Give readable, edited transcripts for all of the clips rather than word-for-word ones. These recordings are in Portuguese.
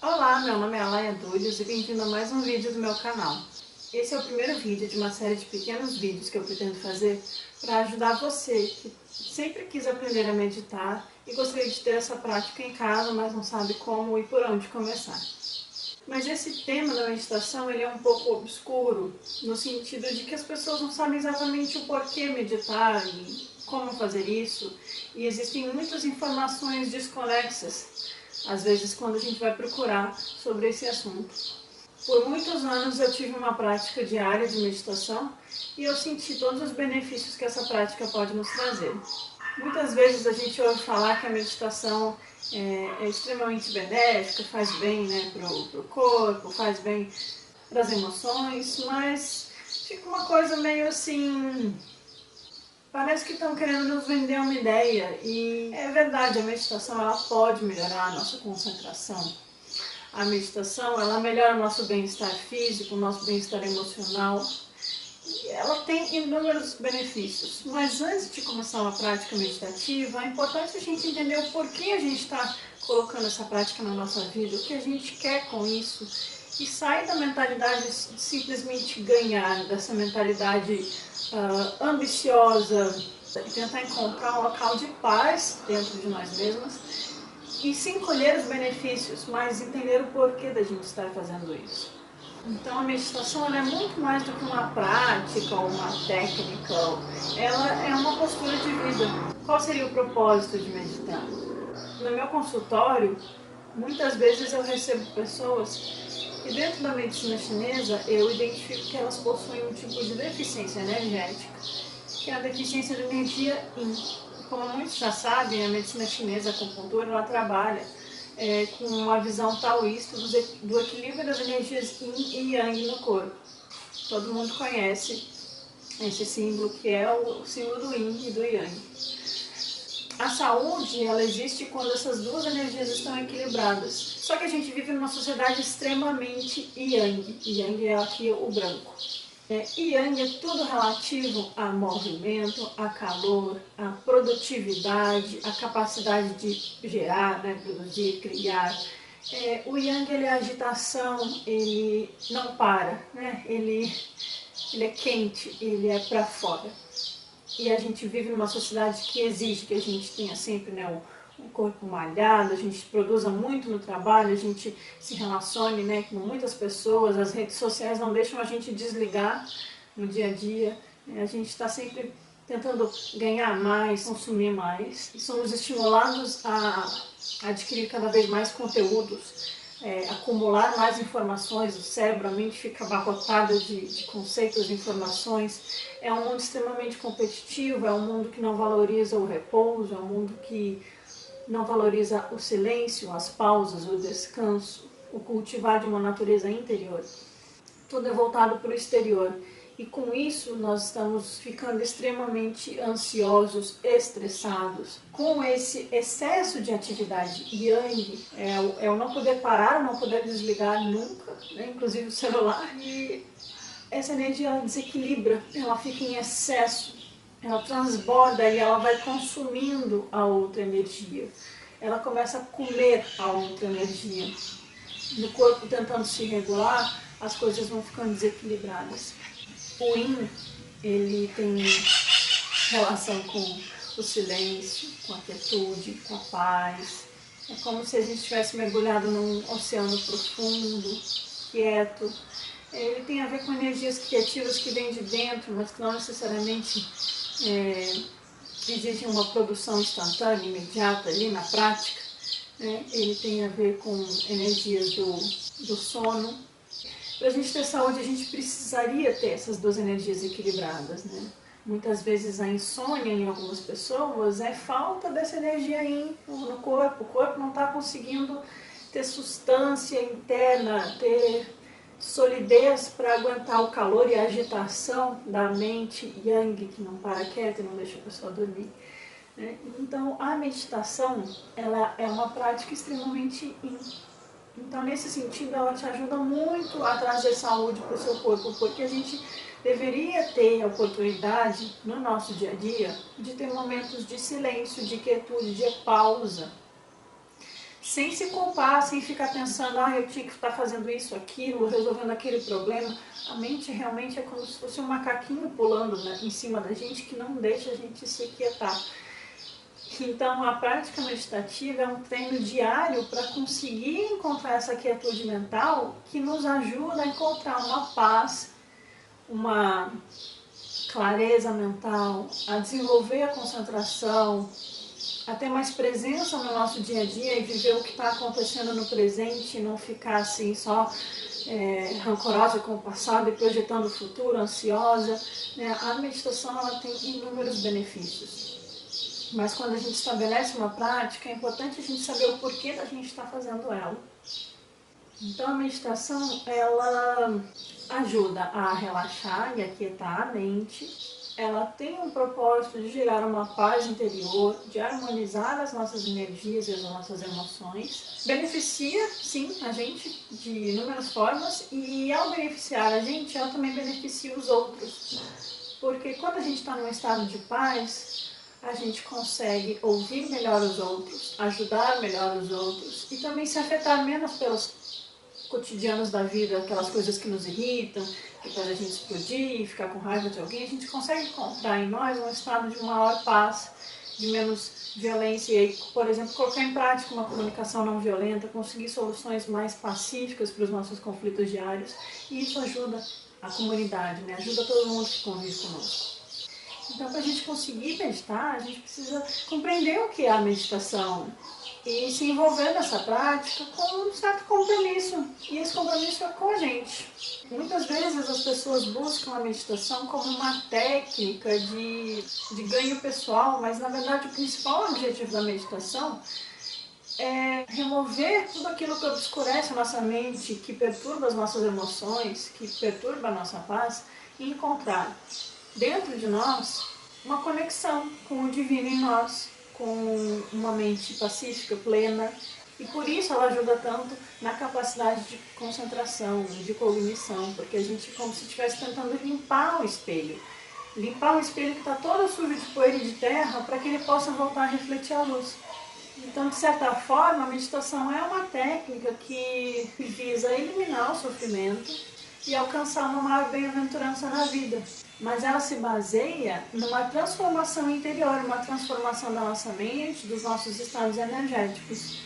Olá, meu nome é Alaia Dúlios e bem-vindo a mais um vídeo do meu canal. Esse é o primeiro vídeo de uma série de pequenos vídeos que eu pretendo fazer para ajudar você que sempre quis aprender a meditar e gostaria de ter essa prática em casa, mas não sabe como e por onde começar. Mas esse tema da meditação ele é um pouco obscuro, no sentido de que as pessoas não sabem exatamente o porquê meditar e como fazer isso, e existem muitas informações desconexas, às vezes quando a gente vai procurar sobre esse assunto. Por muitos anos eu tive uma prática diária de meditação e eu senti todos os benefícios que essa prática pode nos trazer. Muitas vezes a gente ouve falar que a meditação é extremamente benéfica, faz bem, né, pro corpo, faz bem para as emoções, mas fica uma coisa meio assim, parece que estão querendo nos vender uma ideia. E é verdade, a meditação ela pode melhorar a nossa concentração. A meditação ela melhora o nosso bem-estar físico, o nosso bem-estar emocional. Ela tem inúmeros benefícios, mas antes de começar uma prática meditativa, é importante a gente entender o porquê a gente está colocando essa prática na nossa vida, o que a gente quer com isso, e sair da mentalidade de simplesmente ganhar, dessa mentalidade ambiciosa, e tentar encontrar um local de paz dentro de nós mesmos, e sim colher os benefícios, mas entender o porquê da gente estar fazendo isso. Então a meditação ela é muito mais do que uma prática ou uma técnica, ela é uma postura de vida. Qual seria o propósito de meditar? No meu consultório, muitas vezes eu recebo pessoas e dentro da medicina chinesa eu identifico que elas possuem um tipo de deficiência energética, que é a deficiência de energia Yin. Como muitos já sabem, a medicina chinesa, a acupuntura, ela trabalha com uma visão taoísta do equilíbrio das energias Yin e Yang no corpo. Todo mundo conhece esse símbolo que é o símbolo do Yin e do Yang. A saúde ela existe quando essas duas energias estão equilibradas. Só que a gente vive numa sociedade extremamente Yang. Yang é aqui o branco. Yang é tudo relativo a movimento, a calor, a produtividade, a capacidade de gerar, né, produzir, criar. O Yang ele é agitação, ele não para, né? Ele é quente, ele é para fora. E a gente vive numa sociedade que exige que a gente tenha sempre, né, um corpo malhado, a gente produza muito no trabalho, a gente se relacione, né, com muitas pessoas, as redes sociais não deixam a gente desligar no dia a dia, a gente está sempre tentando ganhar mais, consumir mais, e somos estimulados a adquirir cada vez mais conteúdos, acumular mais informações, o cérebro, a mente fica abarrotada de conceitos, de informações. É um mundo extremamente competitivo, é um mundo que não valoriza o repouso, é um mundo que não valoriza o silêncio, as pausas, o descanso, o cultivar de uma natureza interior. Tudo é voltado para o exterior. E com isso nós estamos ficando extremamente ansiosos, estressados. Com esse excesso de atividade Yang, é o não poder parar, não poder desligar nunca, né? Inclusive o celular. E essa energia desequilibra, ela fica em excesso, ela transborda e ela vai consumindo a outra energia. Ela começa a comer a outra energia. No corpo tentando se regular, as coisas vão ficando desequilibradas. O Yin, ele tem relação com o silêncio, com a quietude, com a paz. É como se a gente estivesse mergulhado num oceano profundo, quieto. Ele tem a ver com energias criativas que vêm de dentro, mas que não necessariamente exigem uma produção instantânea, imediata ali na prática. Ele tem a ver com energias do sono. Para a gente ter saúde, a gente precisaria ter essas duas energias equilibradas, né? Muitas vezes a insônia em algumas pessoas é falta dessa energia no corpo. O corpo não está conseguindo ter substância interna, ter solidez para aguentar o calor e a agitação da mente Yang, que não para quieta e não deixa a pessoa dormir. Então, a meditação ela é uma prática extremamente Então, nesse sentido, ela te ajuda muito a trazer saúde para o seu corpo, porque a gente deveria ter a oportunidade, no nosso dia a dia, de ter momentos de silêncio, de quietude, de pausa. sem se culpar, sem ficar pensando, eu tinha que estar fazendo isso, aquilo, resolvendo aquele problema. A mente realmente é como se fosse um macaquinho pulando, né, em cima da gente, que não deixa a gente se quietar. Então, a prática meditativa é um treino diário para conseguir encontrar essa quietude mental que nos ajuda a encontrar uma paz, uma clareza mental, a desenvolver a concentração, a ter mais presença no nosso dia a dia e viver o que está acontecendo no presente e não ficar assim só rancorosa com o passado e projetando o futuro, ansiosa. Né? A meditação ela tem inúmeros benefícios. Mas quando a gente estabelece uma prática, é importante a gente saber o porquê da gente estar fazendo ela. Então a meditação, ela ajuda a relaxar e aquietar a mente. Ela tem um propósito de gerar uma paz interior, de harmonizar as nossas energias e as nossas emoções. Beneficia, sim, a gente de inúmeras formas e ao beneficiar a gente, ela também beneficia os outros. Porque quando a gente está num estado de paz, a gente consegue ouvir melhor os outros, ajudar melhor os outros e também se afetar menos pelos cotidianos da vida, aquelas coisas que nos irritam, que faz a gente explodir, ficar com raiva de alguém. A gente consegue encontrar em nós um estado de maior paz, de menos violência e, por exemplo, colocar em prática uma comunicação não violenta, conseguir soluções mais pacíficas para os nossos conflitos diários. E isso ajuda a comunidade, né? Ajuda todo mundo que convive conosco. Então, para a gente conseguir meditar, a gente precisa compreender o que é a meditação e se envolver nessa prática com um certo compromisso. E esse compromisso é com a gente. Muitas vezes as pessoas buscam a meditação como uma técnica de ganho pessoal, mas na verdade o principal objetivo da meditação é remover tudo aquilo que obscurece a nossa mente, que perturba as nossas emoções, que perturba a nossa paz, e encontrar dentro de nós uma conexão com o divino em nós, com uma mente pacífica, plena, e por isso ela ajuda tanto na capacidade de concentração, de cognição, porque a gente como se estivesse tentando limpar um espelho que está todo sujo de poeira e de terra, para que ele possa voltar a refletir a luz. Então, de certa forma, a meditação é uma técnica que visa eliminar o sofrimento e alcançar uma maior bem-aventurança na vida. Mas ela se baseia numa transformação interior, uma transformação da nossa mente, dos nossos estados energéticos.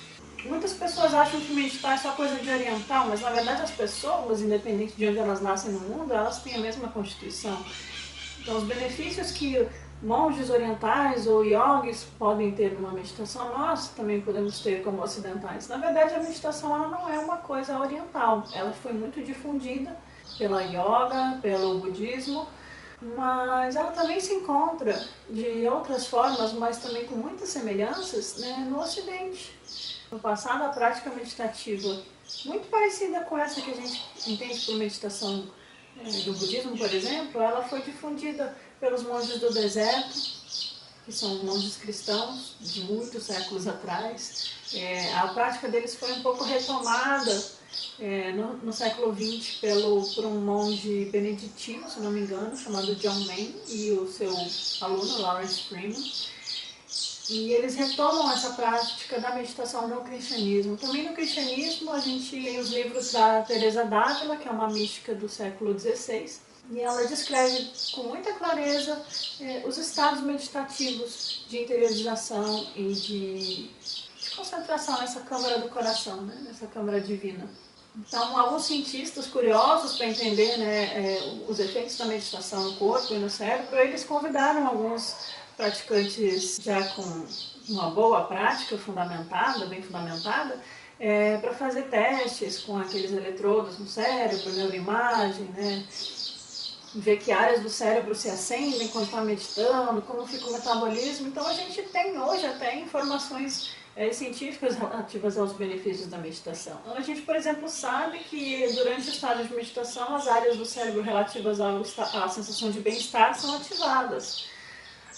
Muitas pessoas acham que meditar é só coisa de oriental, mas na verdade as pessoas, independente de onde elas nascem no mundo, elas têm a mesma constituição. Então, os benefícios que monges orientais ou yogis podem ter numa meditação, nós também podemos ter como ocidentais. Na verdade, a meditação ela não é uma coisa oriental. Ela foi muito difundida pela yoga, pelo budismo, mas ela também se encontra de outras formas, mas também com muitas semelhanças, né, no Ocidente. No passado, a prática meditativa, muito parecida com essa que a gente entende por meditação do budismo, por exemplo, ela foi difundida pelos monges do deserto, que são monges cristãos de muitos séculos atrás. A prática deles foi um pouco retomada no século XX por um monge beneditino, se não me engano, chamado John Main, e o seu aluno, Lawrence Freeman. E eles retomam essa prática da meditação no cristianismo. Também no cristianismo a gente tem os livros da Teresa d'Ávila, que é uma mística do século XVI, e ela descreve com muita clareza os estados meditativos de interiorização e de concentração nessa câmara do coração, né? Nessa câmara divina. Então, alguns cientistas curiosos para entender os efeitos da meditação no corpo e no cérebro, eles convidaram alguns praticantes já com uma boa prática fundamentada, bem fundamentada, para fazer testes com aqueles eletrodos no cérebro, neuroimagem, né? Ver que áreas do cérebro se acendem quando está meditando, como fica o metabolismo. Então a gente tem hoje até informações científicas relativas aos benefícios da meditação. Então, a gente, por exemplo, sabe que durante o estado de meditação as áreas do cérebro relativas à sensação de bem-estar são ativadas.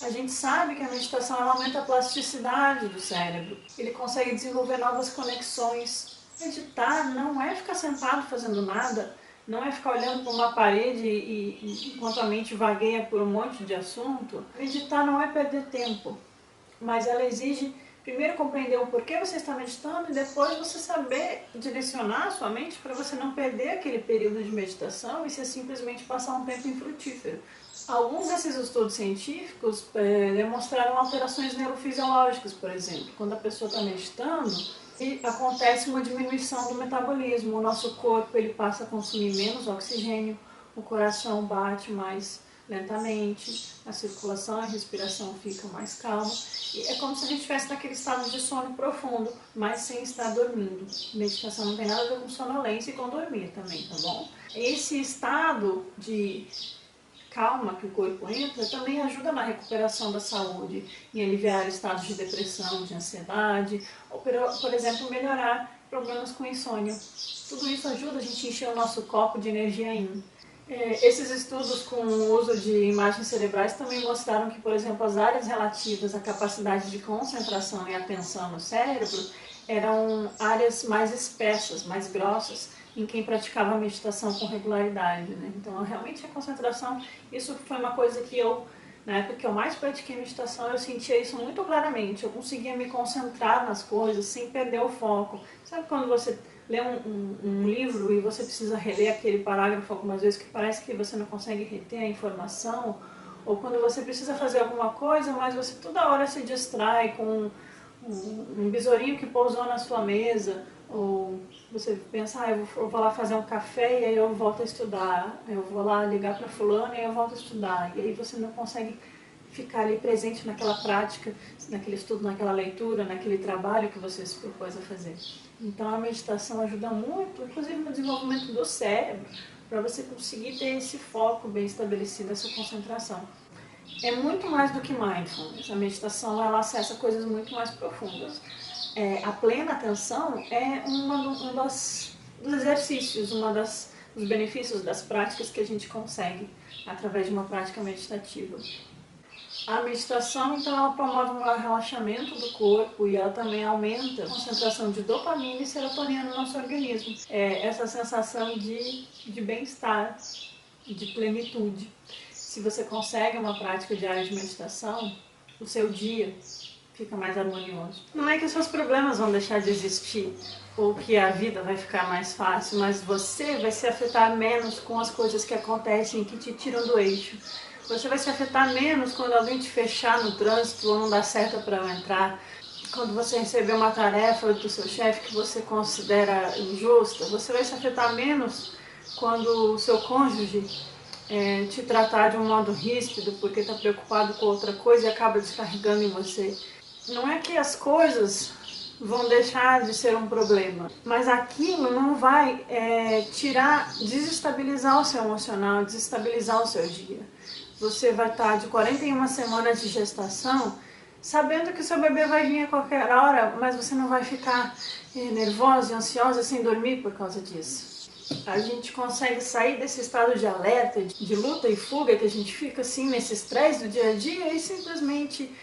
A gente sabe que a meditação ela aumenta a plasticidade do cérebro, ele consegue desenvolver novas conexões. Meditar não é ficar sentado fazendo nada, não é ficar olhando para uma parede enquanto a mente vagueia por um monte de assunto. Meditar não é perder tempo, mas ela exige primeiro compreender o porquê você está meditando e depois você saber direcionar a sua mente para você não perder aquele período de meditação e você simplesmente passar um tempo infrutífero. Alguns desses estudos científicos demonstraram alterações neurofisiológicas, por exemplo. Quando a pessoa está meditando, acontece uma diminuição do metabolismo. O nosso corpo ele passa a consumir menos oxigênio, o coração bate mais lentamente, a circulação e a respiração ficam mais calmas. E é como se a gente estivesse naquele estado de sono profundo, mas sem estar dormindo. Meditação não tem nada a ver com sonolência e com dormir também, tá bom? Esse estado de calma que o corpo entra também ajuda na recuperação da saúde, em aliviar estados de depressão, de ansiedade, ou por exemplo, melhorar problemas com insônia. Tudo isso ajuda a gente a encher o nosso copo de energia yin. Esses estudos com o uso de imagens cerebrais também mostraram que, por exemplo, as áreas relativas à capacidade de concentração e atenção no cérebro eram áreas mais espessas, mais grossas, em quem praticava a meditação com regularidade, né? Então, realmente a concentração, isso foi uma coisa que eu, na época que eu mais pratiquei meditação, eu sentia isso muito claramente. Eu conseguia me concentrar nas coisas sem perder o foco. Sabe quando você lê um livro e você precisa reler aquele parágrafo algumas vezes que parece que você não consegue reter a informação? Ou quando você precisa fazer alguma coisa, mas você toda hora se distrai com um besourinho que pousou na sua mesa, ou você pensa, eu vou lá fazer um café e aí eu volto a estudar, eu vou lá ligar para fulano e aí eu volto a estudar, e aí você não consegue ficar ali presente naquela prática, naquele estudo, naquela leitura, naquele trabalho que você se propôs a fazer. Então a meditação ajuda muito, inclusive no desenvolvimento do cérebro, para você conseguir ter esse foco bem estabelecido, essa concentração. É muito mais do que mindfulness. A meditação ela acessa coisas muito mais profundas. A plena atenção é dos exercícios, dos benefícios das práticas que a gente consegue através de uma prática meditativa. A meditação, então, ela promove um relaxamento do corpo e ela também aumenta a concentração de dopamina e serotonina no nosso organismo. Essa sensação de bem-estar, de plenitude. Se você consegue uma prática diária de meditação, o seu dia fica mais harmonioso. Não é que os seus problemas vão deixar de existir ou que a vida vai ficar mais fácil, mas você vai se afetar menos com as coisas que acontecem que te tiram do eixo. Você vai se afetar menos quando alguém te fechar no trânsito ou não dá certo para entrar. Quando você receber uma tarefa do seu chefe que você considera injusta, você vai se afetar menos quando o seu cônjuge te tratar de um modo ríspido porque está preocupado com outra coisa e acaba descarregando em você. Não é que as coisas vão deixar de ser um problema, mas aquilo não vai desestabilizar o seu emocional, desestabilizar o seu dia. Você vai estar de 41 semanas de gestação sabendo que o seu bebê vai vir a qualquer hora, mas você não vai ficar nervosa e ansiosa sem dormir por causa disso. A gente consegue sair desse estado de alerta, de luta e fuga que a gente fica assim nesse estresse do dia a dia e simplesmente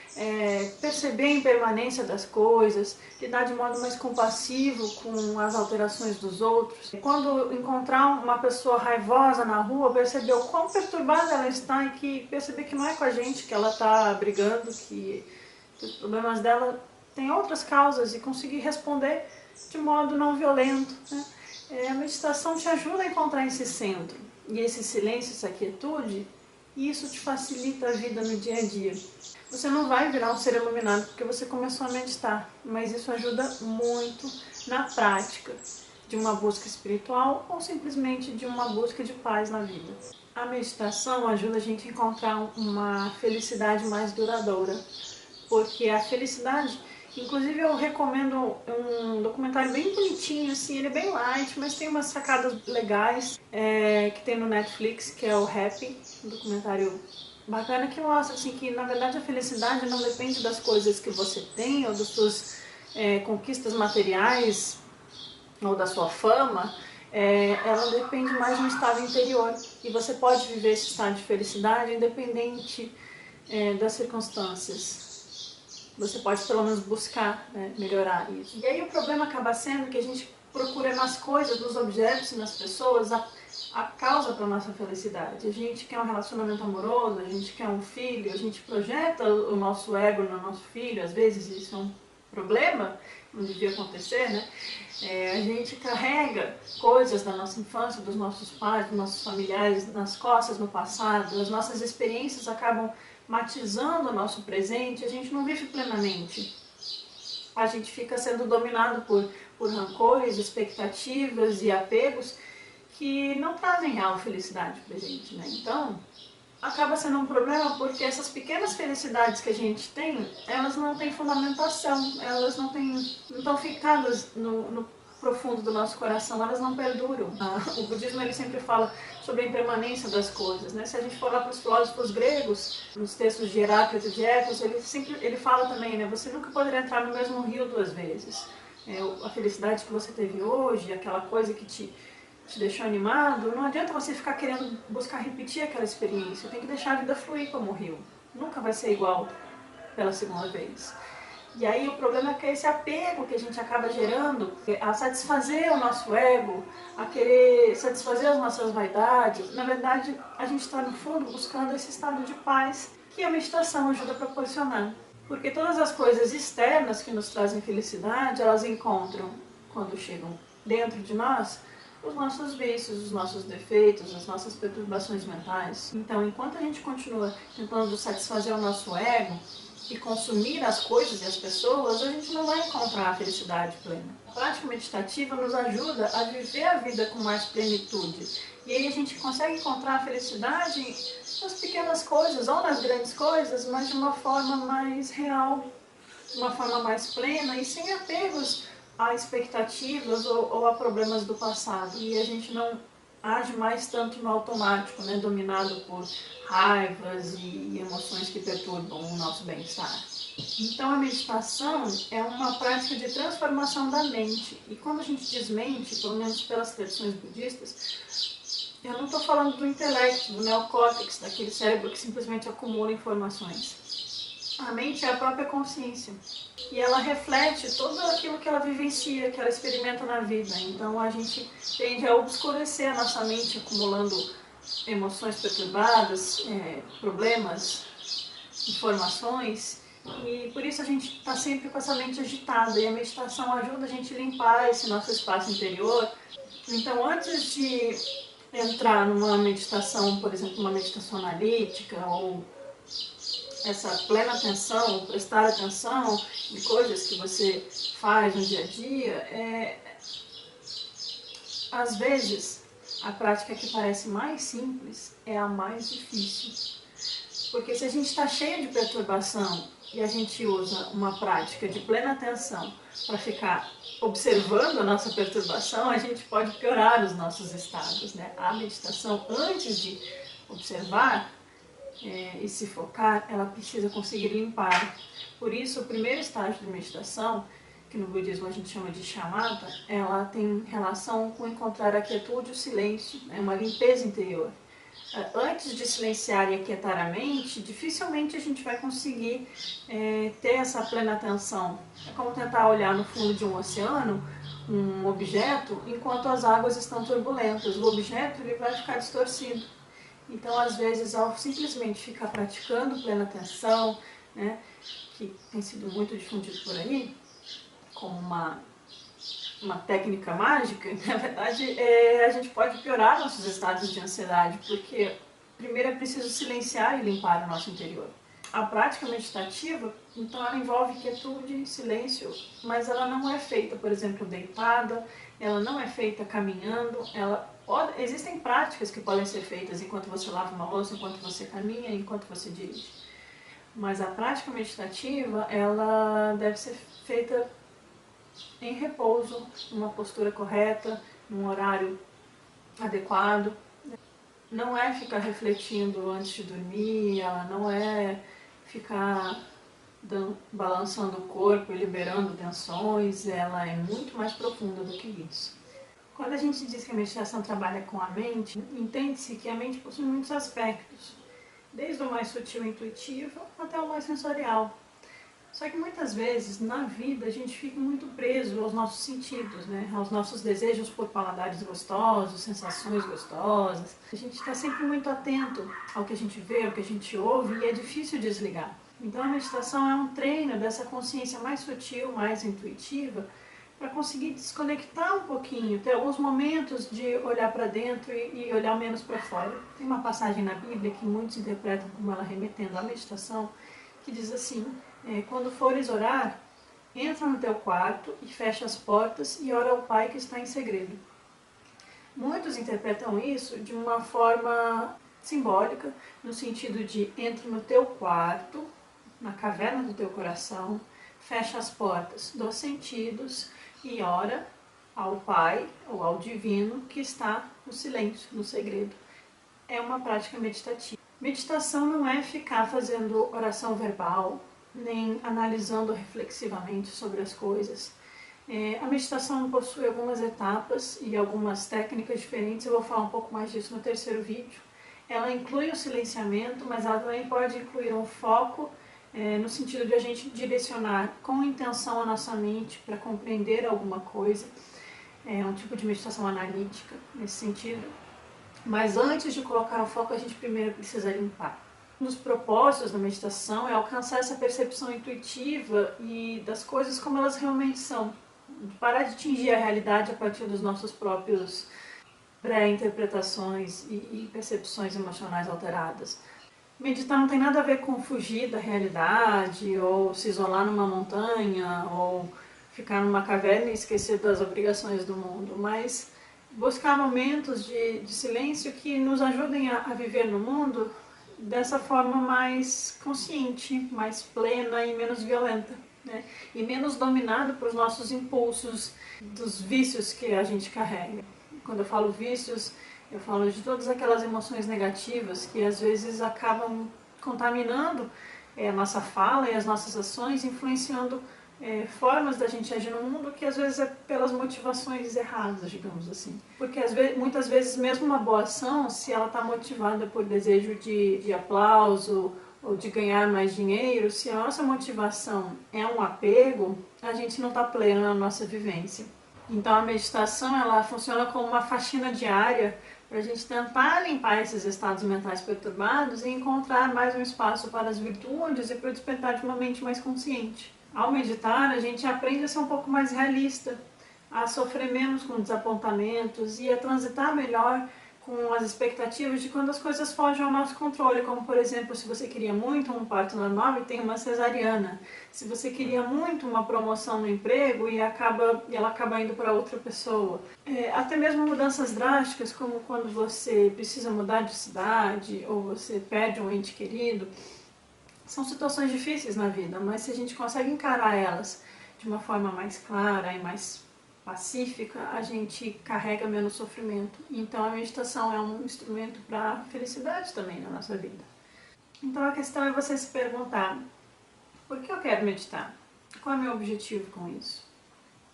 perceber a impermanência das coisas, lidar de modo mais compassivo com as alterações dos outros. Quando encontrar uma pessoa raivosa na rua, perceber o quão perturbada ela está e perceber que não é com a gente que ela está brigando, que os problemas dela têm outras causas e conseguir responder de modo não violento, né? A meditação te ajuda a encontrar esse centro e esse silêncio, essa quietude, e isso te facilita a vida no dia a dia. Você não vai virar um ser iluminado porque você começou a meditar, mas isso ajuda muito na prática de uma busca espiritual ou simplesmente de uma busca de paz na vida. A meditação ajuda a gente a encontrar uma felicidade mais duradoura, porque a felicidade... Inclusive eu recomendo um documentário bem bonitinho, assim, ele é bem light, mas tem umas sacadas legais que tem no Netflix, que é o Happy, um documentário bacana que mostra assim, que na verdade a felicidade não depende das coisas que você tem ou das suas conquistas materiais ou da sua fama, ela depende mais de um estado interior e você pode viver esse estado de felicidade independente das circunstâncias. Você pode pelo menos buscar melhorar isso. E aí o problema acaba sendo que a gente procura nas coisas, nos objetos e nas pessoas a causa para a nossa felicidade. A gente quer um relacionamento amoroso, a gente quer um filho, a gente projeta o nosso ego no nosso filho, às vezes isso é um problema, não devia acontecer, né? A gente carrega coisas da nossa infância, dos nossos pais, dos nossos familiares nas costas no passado, as nossas experiências acabam matizando o nosso presente, a gente não vive plenamente. A gente fica sendo dominado por rancores, expectativas e apegos que não trazem real felicidade pra gente, né? Então, acaba sendo um problema porque essas pequenas felicidades que a gente tem, elas não têm fundamentação, elas não estão ficadas no profundo do nosso coração, elas não perduram. O budismo ele sempre fala sobre a impermanência das coisas, né? Se a gente for lá para os filósofos gregos, nos textos de Heráclito e de Éticos, ele fala também, né? Você nunca poderá entrar no mesmo rio duas vezes. A felicidade que você teve hoje, aquela coisa que te deixou animado, não adianta você ficar querendo buscar repetir aquela experiência, tem que deixar a vida fluir como o rio. Nunca vai ser igual pela segunda vez. E aí o problema é que esse apego que a gente acaba gerando a satisfazer o nosso ego, a querer satisfazer as nossas vaidades, na verdade a gente está no fundo buscando esse estado de paz que a meditação ajuda a proporcionar. Porque todas as coisas externas que nos trazem felicidade, elas encontram, quando chegam dentro de nós, os nossos vícios, os nossos defeitos, as nossas perturbações mentais. Então, enquanto a gente continua tentando satisfazer o nosso ego e consumir as coisas e as pessoas, a gente não vai encontrar a felicidade plena. A prática meditativa nos ajuda a viver a vida com mais plenitude. E aí a gente consegue encontrar a felicidade nas pequenas coisas ou nas grandes coisas, mas de uma forma mais real, de uma forma mais plena e sem apegos a expectativas ou a problemas do passado. E a gente não age mais tanto no automático, né, dominado por raivas e emoções que perturbam o nosso bem-estar. Então a meditação é uma prática de transformação da mente. E quando a gente diz mente, pelo menos pelas tradições budistas, eu não estou falando do intelecto, do neocórtex, daquele cérebro que simplesmente acumula informações. A mente é a própria consciência e ela reflete tudo aquilo que ela vivencia, que ela experimenta na vida. Então a gente tende a obscurecer a nossa mente acumulando emoções perturbadas, problemas, informações, e por isso a gente está sempre com essa mente agitada, e a meditação ajuda a gente a limpar esse nosso espaço interior. Então antes de entrar numa meditação, por exemplo, uma meditação analítica ou essa plena atenção, prestar atenção em coisas que você faz no dia a dia, às vezes a prática que parece mais simples é a mais difícil. Porque se a gente está cheio de perturbação e a gente usa uma prática de plena atenção para ficar observando a nossa perturbação, a gente pode piorar os nossos estados, né? A meditação, antes de observar, e se focar, ela precisa conseguir limpar. Por isso, o primeiro estágio de meditação, que no budismo a gente chama de shamatha, ela tem relação com encontrar a quietude e o silêncio, uma limpeza interior. Antes de silenciar e aquietar a mente, dificilmente a gente vai conseguir ter essa plena atenção. É como tentar olhar no fundo de um oceano, um objeto, enquanto as águas estão turbulentas. O objeto ele vai ficar distorcido. Então, às vezes, ao simplesmente ficar praticando plena atenção, né, que tem sido muito difundido por aí, como uma técnica mágica, na verdade, a gente pode piorar nossos estados de ansiedade, porque primeiro é preciso silenciar e limpar o nosso interior. A prática meditativa, então, ela envolve quietude, silêncio, mas ela não é feita, por exemplo, deitada, ela não é feita caminhando, existem práticas que podem ser feitas enquanto você lava uma louça, enquanto você caminha, enquanto você dirige. Mas a prática meditativa, ela deve ser feita em repouso, numa postura correta, num horário adequado. Não é ficar refletindo antes de dormir, ela não é ficar balançando o corpo e liberando tensões, ela é muito mais profunda do que isso. Quando a gente diz que a meditação trabalha com a mente, entende-se que a mente possui muitos aspectos, desde o mais sutil e intuitivo até o mais sensorial. Só que muitas vezes na vida a gente fica muito preso aos nossos sentidos, né? Aos nossos desejos por paladares gostosos, sensações gostosas. A gente está sempre muito atento ao que a gente vê, ao que a gente ouve, e é difícil desligar. Então a meditação é um treino dessa consciência mais sutil, mais intuitiva, para conseguir desconectar um pouquinho, ter alguns momentos de olhar para dentro e olhar menos para fora. Tem uma passagem na Bíblia que muitos interpretam como ela remetendo à meditação, que diz assim, quando fores orar, entra no teu quarto e fecha as portas e ora ao Pai que está em segredo. Muitos interpretam isso de uma forma simbólica, no sentido de entra no teu quarto, na caverna do teu coração, fecha as portas dos sentidos e ora ao Pai ou ao Divino que está no silêncio, no segredo. É uma prática meditativa. Meditação não é ficar fazendo oração verbal, nem analisando reflexivamente sobre as coisas. A meditação possui algumas etapas e algumas técnicas diferentes, eu vou falar um pouco mais disso no terceiro vídeo. Ela inclui o silenciamento, mas ela também pode incluir um foco, no sentido de a gente direcionar com intenção a nossa mente para compreender alguma coisa. É um tipo de meditação analítica nesse sentido. Mas antes de colocar o foco, a gente primeiro precisa limpar. Um dos propósitos da meditação é alcançar essa percepção intuitiva e das coisas como elas realmente são. Parar de tingir a realidade a partir dos nossos próprios pré-interpretações e percepções emocionais alteradas. Meditar não tem nada a ver com fugir da realidade, ou se isolar numa montanha, ou ficar numa caverna e esquecer das obrigações do mundo, mas buscar momentos de silêncio que nos ajudem a viver no mundo dessa forma mais consciente, mais plena e menos violenta, né? E menos dominado por nossos impulsos, dos vícios que a gente carrega. Quando eu falo vícios, eu falo de todas aquelas emoções negativas que às vezes acabam contaminando a nossa fala e as nossas ações, influenciando formas da gente agir no mundo que às vezes é pelas motivações erradas, digamos assim. Porque muitas vezes mesmo uma boa ação, se ela está motivada por desejo de aplauso ou de ganhar mais dinheiro, se a nossa motivação é um apego, a gente não está pleno na nossa vivência. Então a meditação ela funciona como uma faxina diária para a gente tentar limpar esses estados mentais perturbados e encontrar mais um espaço para as virtudes e para o despertar de uma mente mais consciente. Ao meditar, a gente aprende a ser um pouco mais realista, a sofrer menos com desapontamentos e a transitar melhor com as expectativas de quando as coisas fogem ao nosso controle, como por exemplo, se você queria muito um parto normal e tem uma cesariana, se você queria muito uma promoção no emprego e ela acaba indo para outra pessoa. Até mesmo mudanças drásticas, como quando você precisa mudar de cidade ou você perde um ente querido, são situações difíceis na vida, mas se a gente consegue encarar elas de uma forma mais clara e mais pacífica, a gente carrega menos sofrimento. Então a meditação é um instrumento para felicidade também na nossa vida. Então a questão é você se perguntar, por que eu quero meditar? Qual é o meu objetivo com isso?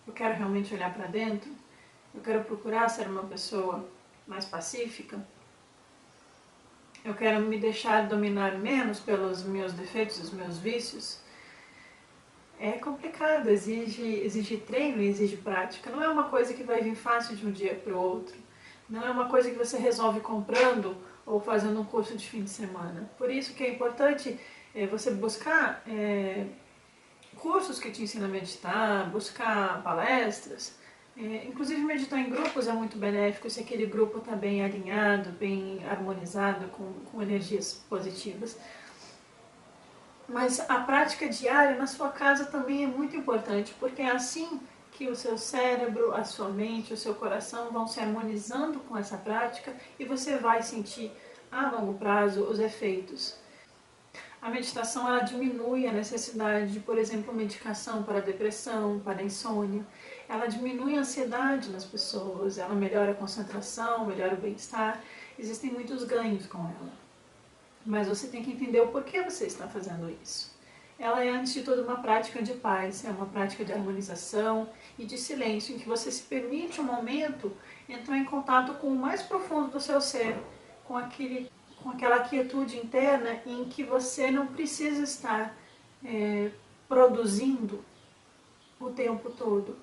Eu quero realmente olhar para dentro? Eu quero procurar ser uma pessoa mais pacífica? Eu quero me deixar dominar menos pelos meus defeitos, os meus vícios? É complicado, exige treino, exige prática. Não é uma coisa que vai vir fácil de um dia para o outro. Não é uma coisa que você resolve comprando ou fazendo um curso de fim de semana. Por isso que é importante você buscar cursos que te ensinam a meditar, buscar palestras. Inclusive meditar em grupos é muito benéfico se aquele grupo está bem alinhado, bem harmonizado, com energias positivas. Mas a prática diária na sua casa também é muito importante, porque é assim que o seu cérebro, a sua mente, o seu coração vão se harmonizando com essa prática e você vai sentir a longo prazo os efeitos. A meditação ela diminui a necessidade de, por exemplo, medicação para depressão, para insônia. Ela diminui a ansiedade nas pessoas, ela melhora a concentração, melhora o bem-estar. Existem muitos ganhos com ela. Mas você tem que entender o porquê você está fazendo isso. Ela é, antes de tudo, uma prática de paz, é uma prática de harmonização e de silêncio, em que você se permite um momento entrar em contato com o mais profundo do seu ser, com aquela quietude interna em que você não precisa estar produzindo o tempo todo.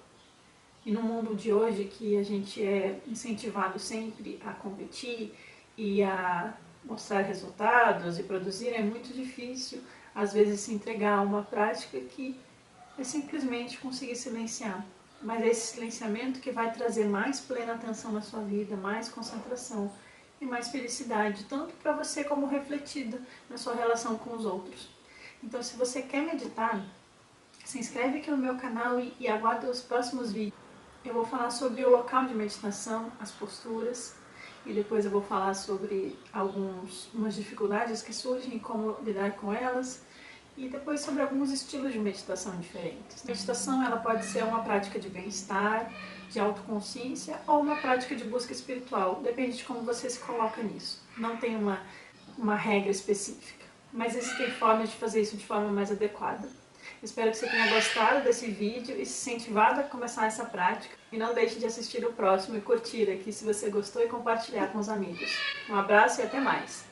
E no mundo de hoje, que a gente é incentivado sempre a competir e a mostrar resultados e produzir, é muito difícil às vezes se entregar a uma prática que é simplesmente conseguir silenciar. Mas é esse silenciamento que vai trazer mais plena atenção na sua vida, mais concentração e mais felicidade, tanto para você como refletida na sua relação com os outros. Então, se você quer meditar, se inscreve aqui no meu canal e aguarda os próximos vídeos. Eu vou falar sobre o local de meditação, as posturas, e depois eu vou falar sobre algumas dificuldades que surgem e como lidar com elas, e depois sobre alguns estilos de meditação diferentes. A meditação ela pode ser uma prática de bem-estar, de autoconsciência ou uma prática de busca espiritual, depende de como você se coloca nisso. Não tem uma regra específica, mas existem formas de fazer isso de forma mais adequada. Espero que você tenha gostado desse vídeo e se incentivado a começar essa prática. E não deixe de assistir o próximo e curtir aqui se você gostou e compartilhar com os amigos. Um abraço e até mais!